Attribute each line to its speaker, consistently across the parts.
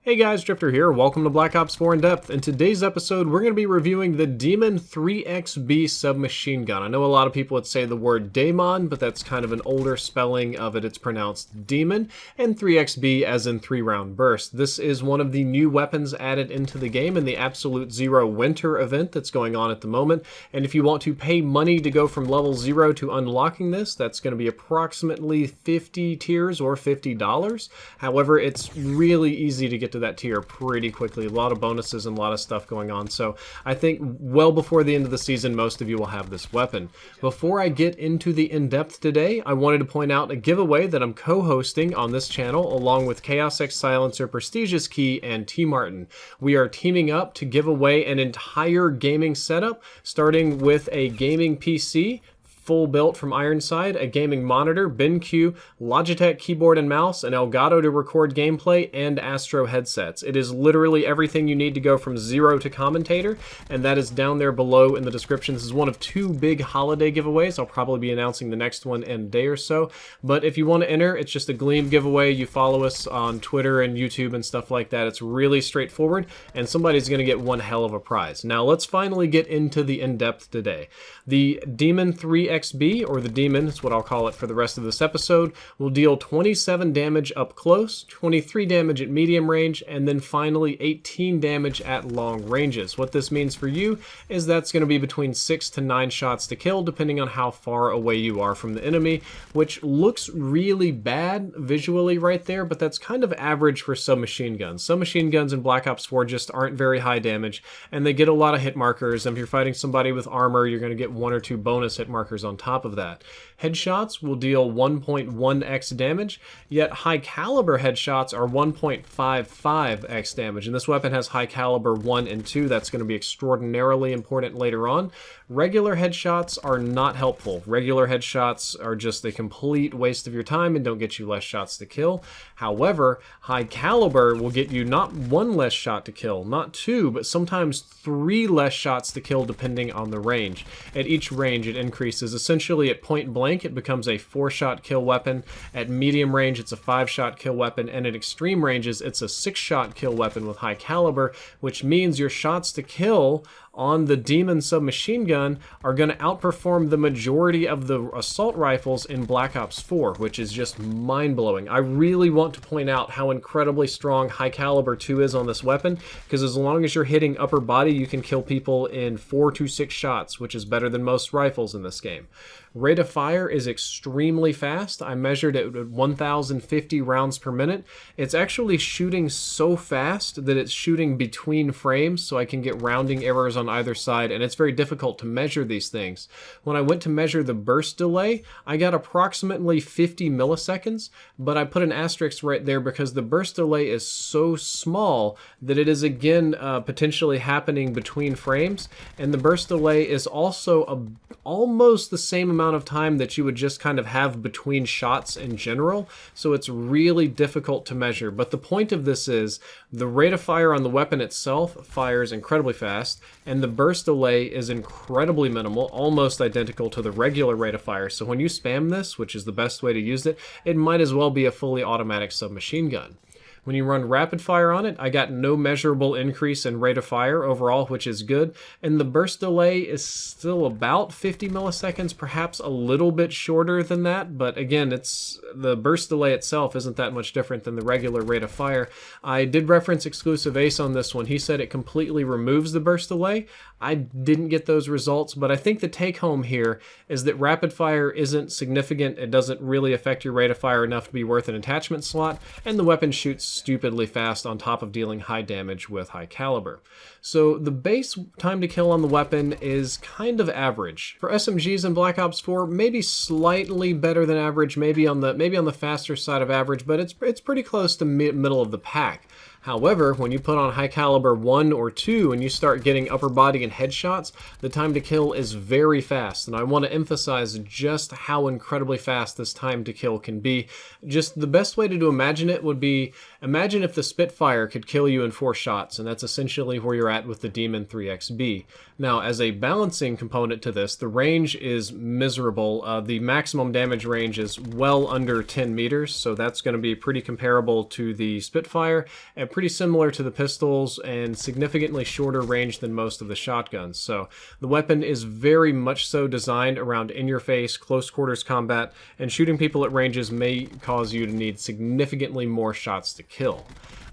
Speaker 1: Hey guys, Drifter here. Welcome to Black Ops 4 In Depth. In today's episode, we're going to be reviewing the Daemon 3XB submachine gun. I know a lot of people would say the word Daemon, but that's kind of an older spelling of it. It's pronounced Demon, and 3XB as in 3-round burst. This is one of the new weapons added into the game in the Absolute Zero Winter event that's going on at the moment. And if you want to pay money to go from level 0 to unlocking this, that's going to be approximately 50 tiers or $50. However, it's really easy to get to that tier pretty quickly. A lot of bonuses and a lot of stuff going on. So I think well before the end of the season, most of you will have this weapon. Before I get into the in-depth today, I wanted to point out a giveaway that I'm co-hosting on this channel along with Chaos X Silencer, Prestigious Key, and T Martin. We are teaming up to give away an entire gaming setup, starting with a gaming PC, full built from Ironside, a gaming monitor, BenQ, Logitech keyboard and mouse, an Elgato to record gameplay, and Astro headsets. It is literally everything you need to go from zero to commentator, and that is down there below in the description. This is one of 2 big holiday giveaways. I'll probably be announcing the next one in a day or so, but if you want to enter, it's just a Gleam giveaway. You follow us on Twitter and YouTube and stuff like that. It's really straightforward, and somebody's going to get one hell of a prize. Now let's finally get into the in-depth today. The Daemon 3XB, or the Demon, is what I'll call it for the rest of this episode, will deal 27 damage up close, 23 damage at medium range, and then finally 18 damage at long ranges. What this means for you is that's going to be between 6 to 9 shots to kill, depending on how far away you are from the enemy, which looks really bad visually right there, but that's kind of average for submachine guns. Submachine guns in Black Ops 4 just aren't very high damage, and they get a lot of hit markers, and if you're fighting somebody with armor, you're going to get 1 or 2 bonus hit markers on top of that. Headshots will deal 1.1x damage, yet high caliber headshots are 1.55x damage, and this weapon has high caliber 1 and 2. That's going to be extraordinarily important later on. Regular headshots are not helpful. Regular headshots are just a complete waste of your time and don't get you less shots to kill. However, high caliber will get you not 1 less shot to kill, not 2, but sometimes 3 less shots to kill depending on the range. At each range it increases. Essentially at point blank it becomes a 4-shot kill weapon, at medium range it's a 5-shot kill weapon, and at extreme ranges it's a 6-shot kill weapon with high caliber, which means your shots to kill on the Daemon submachine gun are going to outperform the majority of the assault rifles in Black Ops 4, which is just mind-blowing. I really want to point out how incredibly strong high caliber 2 is on this weapon, because as long as you're hitting upper body, you can kill people in 4 to 6 shots, which is better than most rifles in this game. Rate of fire is extremely fast. I measured it at 1,050 rounds per minute. It's actually shooting so fast that it's shooting between frames, so I can get rounding errors on either side, and it's very difficult to measure these things. When I went to measure the burst delay, I got approximately 50 milliseconds, but I put an asterisk right there because the burst delay is so small that it is again potentially happening between frames, and the burst delay is also almost the same amount of time that you would just kind of have between shots in general, so it's really difficult to measure. But the point of this is the rate of fire on the weapon itself fires incredibly fast, and the burst delay is incredibly minimal, almost identical to the regular rate of fire. So when you spam this, which is the best way to use it, it might as well be a fully automatic submachine gun. When you run rapid fire on it, I got no measurable increase in rate of fire overall, which is good. And the burst delay is still about 50 milliseconds, perhaps a little bit shorter than that. But again, the burst delay itself isn't that much different than the regular rate of fire. I did reference Exclusive Ace on this one. He said it completely removes the burst delay. I didn't get those results, but I think the take home here is that rapid fire isn't significant. It doesn't really affect your rate of fire enough to be worth an attachment slot, and the weapon shoots stupidly fast on top of dealing high damage with high caliber. So the base time to kill on the weapon is kind of average. For SMGs in Black Ops 4, maybe slightly better than average, maybe on the faster side of average, but it's pretty close to middle of the pack. However, when you put on high caliber 1 or 2 and you start getting upper body and headshots, the time to kill is very fast. And I want to emphasize just how incredibly fast this time to kill can be. Just the best way to imagine it would be, imagine if the Spitfire could kill you in 4 shots, and that's essentially where you're at with the Daemon 3XB. Now, as a balancing component to this, the range is miserable. The maximum damage range is well under 10 meters, so that's going to be pretty comparable to the Spitfire, and pretty similar to the pistols and significantly shorter range than most of the shotguns. So the weapon is very much so designed around in-your-face, close quarters combat, and shooting people at ranges may cause you to need significantly more shots to kill.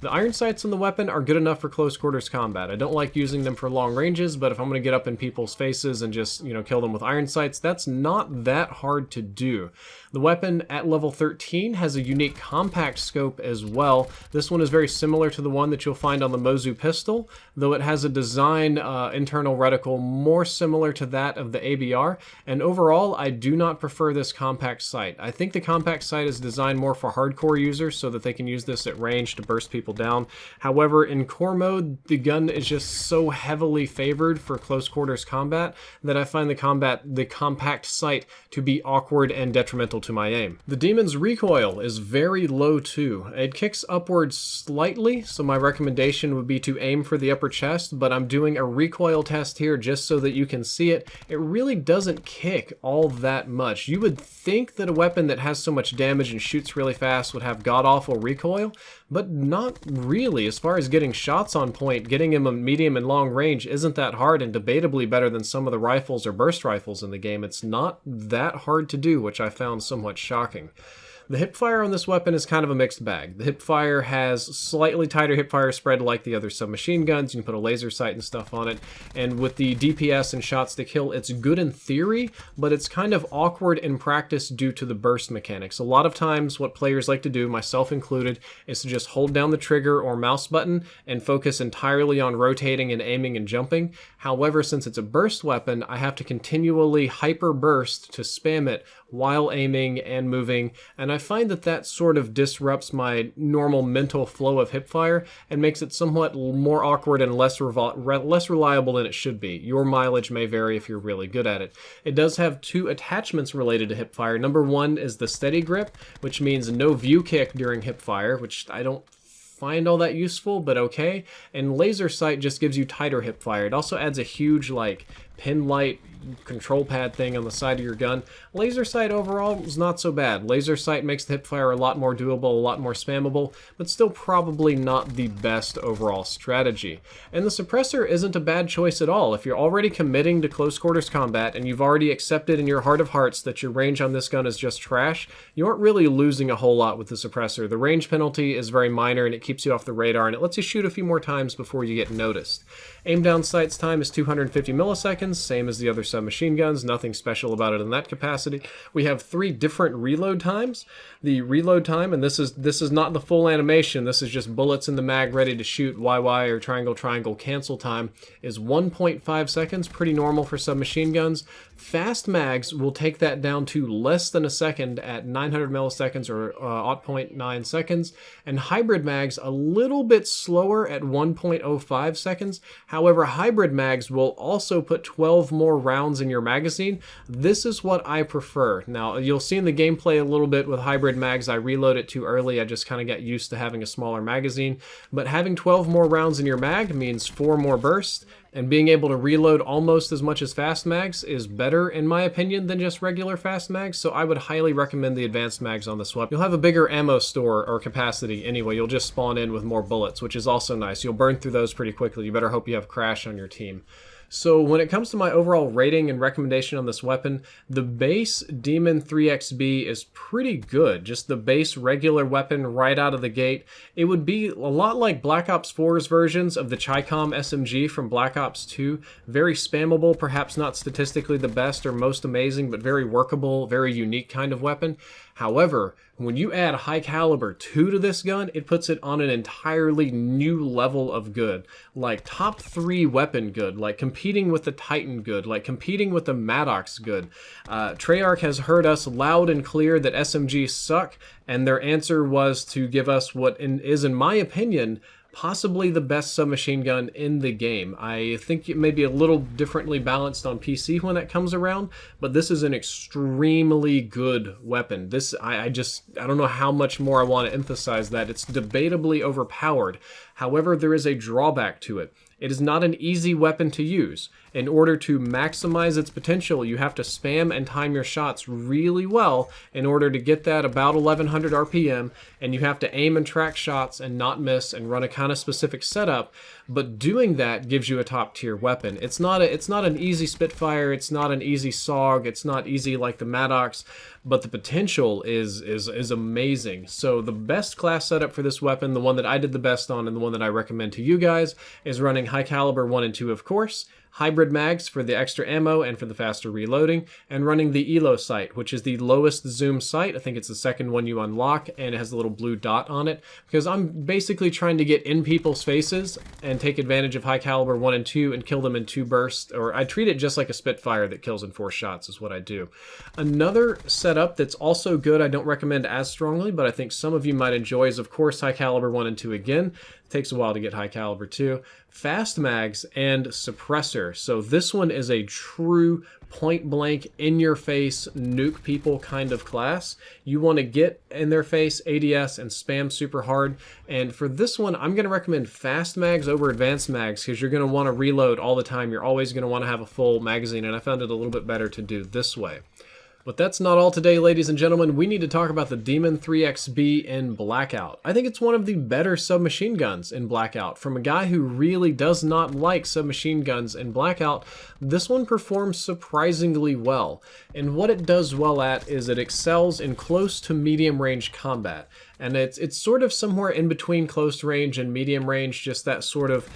Speaker 1: The iron sights on the weapon are good enough for close quarters combat. I don't like using them for long ranges, but if I'm going to get up in people's faces and just, kill them with iron sights, that's not that hard to do. The weapon at level 13 has a unique compact scope as well. This one is very similar to the one that you'll find on the Mozu pistol, though it has a design internal reticle more similar to that of the ABR, and overall I do not prefer this compact sight. I think the compact sight is designed more for hardcore users so that they can use this at range to burst people down. However, in core mode, the gun is just so heavily favored for close quarters combat that I find the compact sight to be awkward and detrimental to my aim. The Demon's recoil is very low too. It kicks upwards slightly, so my recommendation would be to aim for the upper chest, but I'm doing a recoil test here just so that you can see it. It really doesn't kick all that much. You would think that a weapon that has so much damage and shoots really fast would have god-awful recoil, but not really. As far as getting shots on point, getting him a medium and long range isn't that hard, and debatably better than some of the rifles or burst rifles in the game. It's not that hard to do, which I found somewhat shocking. The hipfire on this weapon is kind of a mixed bag. The hipfire has slightly tighter hipfire spread like the other submachine guns. You can put a laser sight and stuff on it. And with the DPS and shots to kill, it's good in theory, but it's kind of awkward in practice due to the burst mechanics. A lot of times what players like to do, myself included, is to just hold down the trigger or mouse button and focus entirely on rotating and aiming and jumping. However, since it's a burst weapon, I have to continually hyper burst to spam it while aiming and moving, and I find that sort of disrupts my normal mental flow of hipfire and makes it somewhat more awkward and less reliable than it should be. Your mileage may vary if you're really good at it. It does have two attachments related to hipfire. Number one is the steady grip, which means no view kick during hipfire, which I don't find all that useful, but okay. And laser sight just gives you tighter hipfire. It also adds a huge pin light control pad thing on the side of your gun. Laser sight overall is not so bad. Laser sight makes the hipfire a lot more doable, a lot more spammable, but still probably not the best overall strategy. And the suppressor isn't a bad choice at all. If you're already committing to close quarters combat and you've already accepted in your heart of hearts that your range on this gun is just trash, you aren't really losing a whole lot with the suppressor. The range penalty is very minor and it keeps you off the radar and it lets you shoot a few more times before you get noticed. Aim down sights time is 250 milliseconds, same as the other submachine guns, nothing special about it in that capacity. We have 3 different reload times. The reload time, and this is not the full animation, this is just bullets in the mag ready to shoot, YY or triangle triangle cancel time, is 1.5 seconds, pretty normal for submachine guns. Fast mags will take that down to less than a second at 900 milliseconds or 0.9 seconds, and hybrid mags a little bit slower at 1.05 seconds. However, hybrid mags will also put 12 more rounds in your magazine. This is what I prefer. Now, you'll see in the gameplay a little bit with hybrid mags, I reload it too early. I just kind of got used to having a smaller magazine. But having 12 more rounds in your mag means 4 more bursts, and being able to reload almost as much as fast mags is better, in my opinion, than just regular fast mags, so I would highly recommend the advanced mags on this weapon. You'll have a bigger ammo store or capacity anyway. You'll just spawn in with more bullets, which is also nice. You'll burn through those pretty quickly. You better hope you have Crash on your team. So when it comes to my overall rating and recommendation on this weapon, the base Daemon 3XB is pretty good. Just the base regular weapon right out of the gate. It would be a lot like Black Ops 4's versions of the Chicom SMG from Black Ops 2. Very spammable, perhaps not statistically the best or most amazing, but very workable, very unique kind of weapon. However, when you add high caliber 2 to this gun, it puts it on an entirely new level of good. Like top 3 weapon good, like competing with the Titan good, like competing with the Maddox good. Treyarch has heard us loud and clear that SMGs suck, and their answer was to give us what is, in my opinion, possibly the best submachine gun in the game. I think it may be a little differently balanced on PC when that comes around, but this is an extremely good weapon. This, I don't know how much more I want to emphasize that. It's debatably overpowered. However, there is a drawback to it. It is not an easy weapon to use. In order to maximize its potential, you have to spam and time your shots really well in order to get that about 1100 RPM, and you have to aim and track shots and not miss and run a kind of specific setup, but doing that gives you a top tier weapon. It's not an easy Spitfire, it's not an easy SOG, it's not easy like the Maddox, but the potential is amazing. So the best class setup for this weapon, the one that I did the best on and the one that I recommend to you guys, is running high caliber 1 and 2, of course, hybrid mags for the extra ammo and for the faster reloading, and running the ELO sight, which is the lowest zoom sight. I think it's the second one you unlock, and it has a little blue dot on it, because I'm basically trying to get in people's faces and take advantage of high caliber 1 and 2 and kill them in 2 bursts, or I treat it just like a Spitfire that kills in 4 shots is what I do. Another setup that's also good, I don't recommend as strongly, but I think some of you might enjoy, is of course high caliber 1 and 2 again. It takes a while to get high caliber 2. Fast mags and suppressor. So this one is a true point blank in your face nuke people kind of class. You want to get in their face ADS and spam super hard, and for this one I'm going to recommend fast mags over advanced mags, because you're going to want to reload all the time. You're always going to want to have a full magazine, and I found it a little bit better to do this way. But that's not all today, ladies and gentlemen. We need to talk about the Daemon 3XB in Blackout. I think it's one of the better submachine guns in Blackout. From a guy who really does not like submachine guns in Blackout, this one performs surprisingly well. And what it does well at is it excels in close to medium range combat. And it's sort of somewhere in between close range and medium range, just that sort of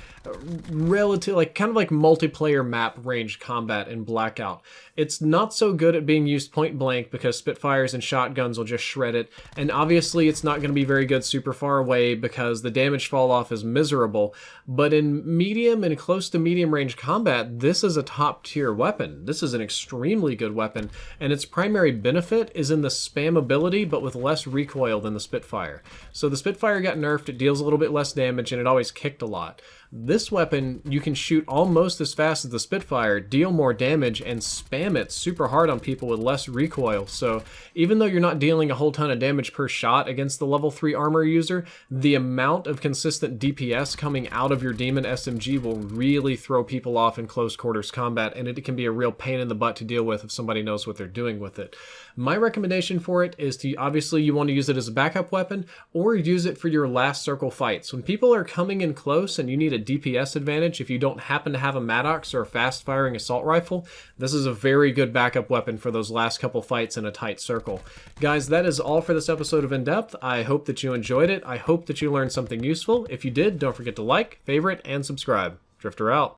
Speaker 1: relative, like kind of like multiplayer map range combat in Blackout. It's not so good at being used point blank because Spitfires and shotguns will just shred it, and obviously it's not going to be very good super far away because the damage fall off is miserable. But in medium and close to medium range combat, this is a top tier weapon. This is an extremely good weapon, and its primary benefit is in the spammability, but with less recoil than the Spitfire. So the Spitfire got nerfed, it deals a little bit less damage, and it always kicked a lot. This weapon, you can shoot almost as fast as the Spitfire, deal more damage, and spam it super hard on people with less recoil. So even though you're not dealing a whole ton of damage per shot against the level 3 armor user, the amount of consistent DPS coming out of your Daemon SMG will really throw people off in close quarters combat, and it can be a real pain in the butt to deal with if somebody knows what they're doing with it. My recommendation for it is to, obviously you want to use it as a backup weapon, or use it for your last circle fights. When people are coming in close and you need a DPS advantage, if you don't happen to have a Maddox or a fast firing assault rifle, this is a very good backup weapon for those last couple fights in a tight circle. Guys, that is all for this episode of In Depth. I hope that you enjoyed it. I hope that you learned something useful. If you did, don't forget to like, favorite, and subscribe. Drifter out.